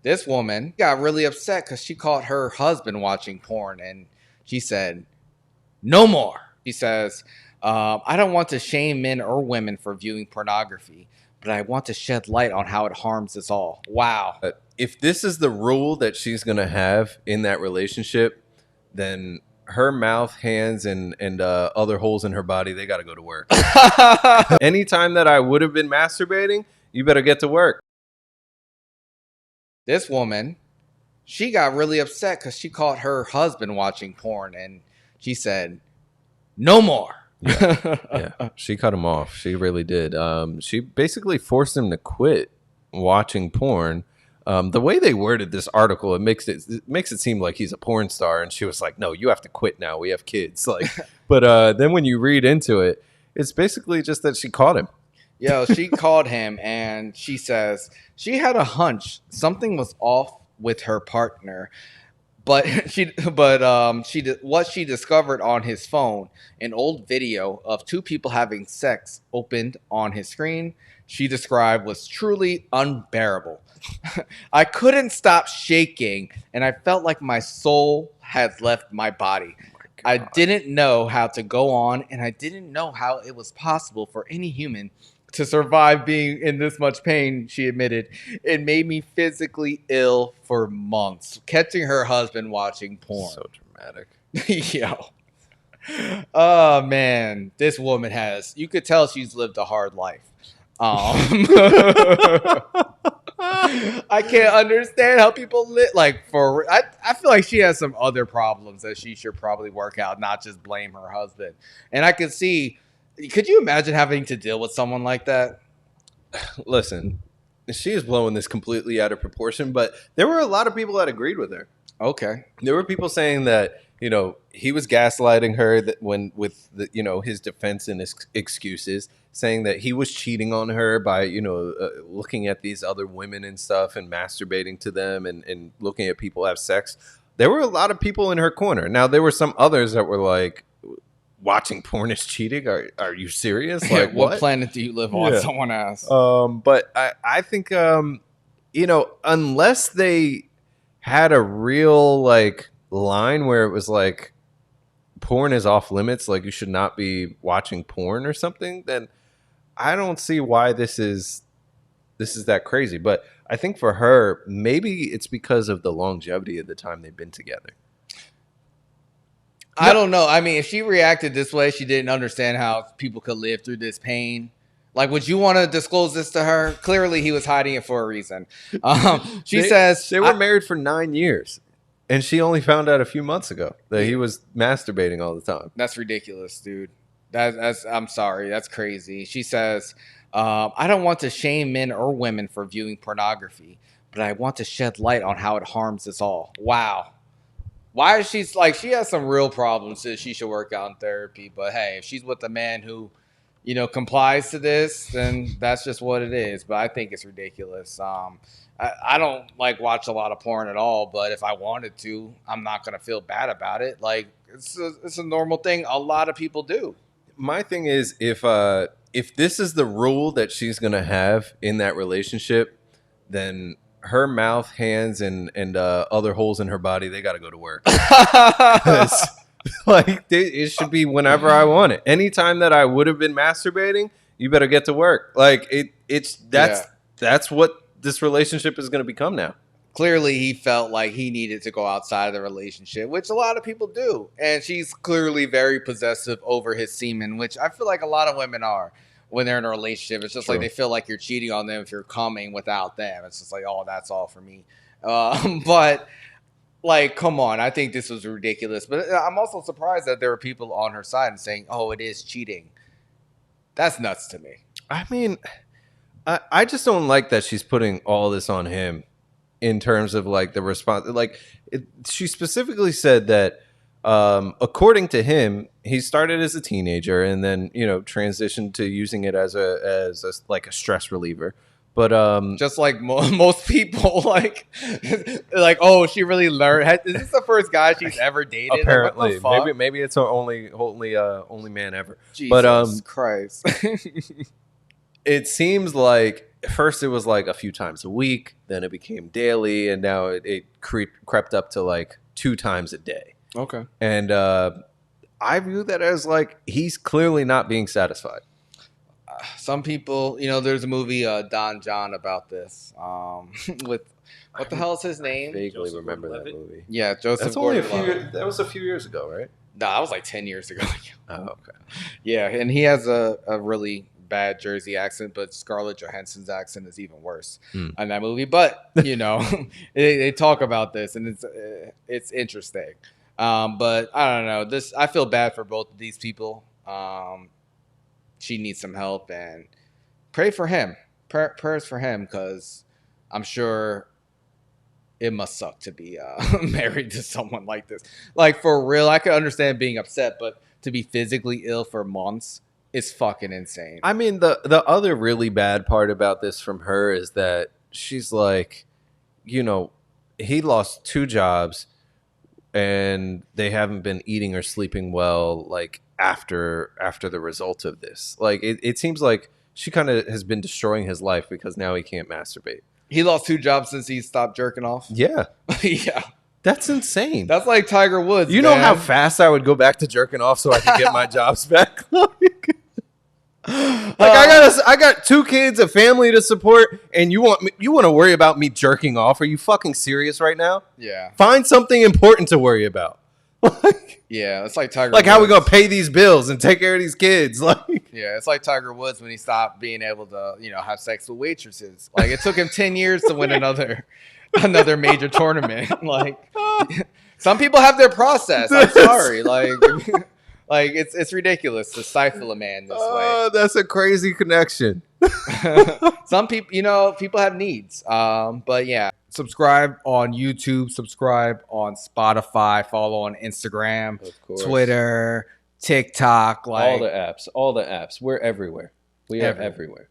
This woman got really upset because she caught her husband watching porn, and she said, "No more." She says, "I don't want to shame men or women for viewing pornography, but I want to shed light on how it harms us all." Wow. If this is the rule that she's going to have in that relationship, then her mouth, hands, and other holes in her body, they got to go to work. Anytime that I would have been masturbating, you better get to work. This woman, she got really upset because she caught her husband watching porn, and she said, "No more." Yeah, she cut him off. She really did. She basically forced him to quit watching porn. The way they worded this article, it makes it seem like he's a porn star, and she was like, "No, you have to quit now. We have kids." Like, but then when you read into it, it's basically just that she caught him. She called him, and she says she had a hunch something was off with her partner, but what she discovered on his phone, an old video of two people having sex opened on his screen, she described was truly unbearable. I couldn't stop shaking, and I felt like my soul had left my body. I didn't know how to go on, and I didn't know how it was possible for any human to survive being in this much pain, she admitted. It made me physically ill for months. Catching her husband watching porn. So dramatic. Yo. Oh, man. This woman you could tell she's lived a hard life. I can't understand how people live. I feel like she has some other problems that she should probably work out, not just blame her husband. And I could see... Could you imagine having to deal with someone like that? Listen, she is blowing this completely out of proportion, but there were a lot of people that agreed with her. Okay. There were people saying that, he was gaslighting her with his defense and his excuses, saying that he was cheating on her by, looking at these other women and stuff and masturbating to them and looking at people have sex. There were a lot of people in her corner. Now, there were some others that were like, watching porn is cheating? Are you serious? Like, what planet do you live on? Yeah. Someone asked. But I think, unless they had a real line where it was like porn is off limits, like you should not be watching porn or something, then I don't see why this is that crazy. But I think for her, maybe it's because of the longevity of the time they've been together. I don't know. I mean, if she reacted this way, she didn't understand how people could live through this pain. Like, would you want to disclose this to her? Clearly, he was hiding it for a reason. She says they were married for 9 years, and she only found out a few months ago that he was masturbating all the time. That's ridiculous, dude. I'm sorry. That's crazy. She says, I don't want to shame men or women for viewing pornography, but I want to shed light on how it harms us all. Wow. Why is she has some real problems that she should work out in therapy. But hey, if she's with a man who, complies to this, then that's just what it is. But I think it's ridiculous. I don't watch a lot of porn at all, but if I wanted to, I'm not going to feel bad about it. Like it's a normal thing. A lot of people do. My thing is if this is the rule that she's going to have in that relationship, then her mouth, hands, and other holes in her body, they got to go to work. It should be whenever I want it. Anytime that I would have been masturbating, you better get to work. That's what this relationship is going to become now. Clearly, he felt like he needed to go outside of the relationship, which a lot of people do. And she's clearly very possessive over his semen, which I feel like a lot of women are. When they're in a relationship, it's just True. Like they feel like you're cheating on them if you're coming without them. It's just like, oh, that's all for me. But come on, I think this was ridiculous. But I'm also surprised that there were people on her side and saying, oh, it is cheating. That's nuts to me. I mean, I just don't like that she's putting all this on him in terms of the response. She specifically said that according to him, he started as a teenager and then, transitioned to using it as a stress reliever. But just like most people, oh, she really learned. Is this the first guy she's ever dated? Apparently, maybe it's her only man ever. Jesus Christ! It seems like first it was like a few times a week, then it became daily, and now it crept up to like 2 times a day. Okay. And I view that as like he's clearly not being satisfied. Some people, you know, there's a movie Don John about this with what the hell is his name? Vaguely remember that movie. Yeah, Joseph. That's only Gordon-Levitt. that was a few years ago, right? No, that was like 10 years ago. Oh, okay. Yeah, and he has a really bad Jersey accent, but Scarlett Johansson's accent is even worse in that movie. But you know, they talk about this, and it's interesting. But I don't know. I feel bad for both of these people. She needs some help, and pray for him. Prayers for him, because I'm sure it must suck to be married to someone like this. Like, for real, I could understand being upset, but to be physically ill for months is fucking insane. I mean, the other really bad part about this from her is that she's like, you know, he lost 2 jobs and they haven't been eating or sleeping well, like after the result of this. Like, it seems like she kind of has been destroying his life because now he can't masturbate. He lost 2 jobs since he stopped jerking off. Yeah. Yeah. That's insane. That's like Tiger Woods. You know how fast I would go back to jerking off so I could get my jobs back? I got 2 kids, a family to support, and you want to worry about me jerking off? Are you fucking serious right now? Yeah. Find something important to worry about. Yeah, it's like Tiger. Like, Woods. how we gonna pay these bills and take care of these kids? Like, yeah, it's like Tiger Woods when he stopped being able to, you know, have sex with waitresses. Like, it took him 10 years to win another major tournament. Like, some people have their process. I'm sorry. Like, like it's ridiculous to stifle a man this way. Oh, that's a crazy connection. Some people, you know, people have needs. But yeah, subscribe on YouTube, subscribe on Spotify, follow on Instagram, Twitter, TikTok, like all the apps. We're everywhere. We are everywhere.